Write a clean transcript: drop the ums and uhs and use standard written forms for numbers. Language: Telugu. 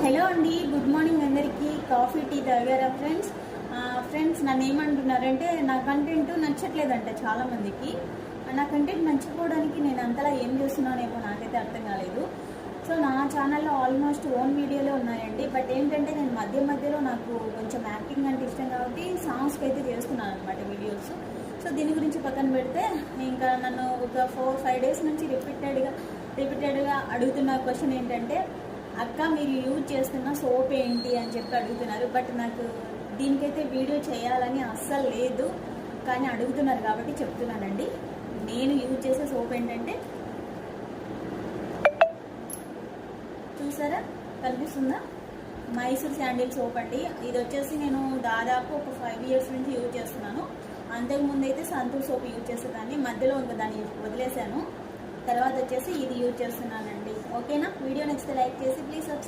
హలో అండి, గుడ్ మార్నింగ్ అందరికీ. కాఫీ టీ తాగారా ఫ్రెండ్స్? ఫ్రెండ్స్ నన్ను ఏమంటున్నారంటే నా కంటెంట్ నచ్చట్లేదంట చాలామందికి. నా కంటెంట్ నచ్చకపోవడానికి నేను అంతలా ఏం చేస్తున్నానేమో నాకైతే అర్థం కాలేదు. సో నా ఛానల్లో ఆల్మోస్ట్ ఓన్ వీడియోలే ఉన్నాయండి. బట్ ఏంటంటే నేను మధ్యలో నాకు కొంచెం యాక్టింగ్ అంటే ఇష్టం కాబట్టి సాంగ్స్కి అయితే చేస్తున్నాను అనమాట వీడియోస్. సో దీని గురించి పక్కన పెడితే ఇంకా నన్ను ఒక 4-5 డేస్ నుంచి రిపీటెడ్గా అడుగుతున్న క్వశ్చన్ ఏంటంటే, అక్క మీరు యూజ్ చేస్తున్న సోప్ ఏంటి అని చెప్పి అడుగుతున్నారు. బట్ నాకు దీనికైతే వీడియో చేయాలని అస్సలు లేదు, కానీ అడుగుతున్నారు కాబట్టి చెప్తున్నానండి. నేను యూజ్ చేసే సోప్ ఏంటంటే, చూసారా కనిపిస్తుందా, మైసూర్ శాండిల్ సోప్ అండి. ఇది వచ్చేసి నేను దాదాపు ఒక 5 ఇయర్స్ నుంచి యూజ్ చేస్తున్నాను. అంతకుముందు అయితే సంతూర్ సోప్ యూజ్ చేసేదాన్ని, మధ్యలో ఇంకా దాన్ని వదిలేశాను. తర్వాత వచ్చేసి ఇది యూజ్ చేస్తున్నానండి. ఓకేనా? వీడియో నచ్చితే లైక్ చేసి ప్లీజ్ సబ్స్క్రైబ్.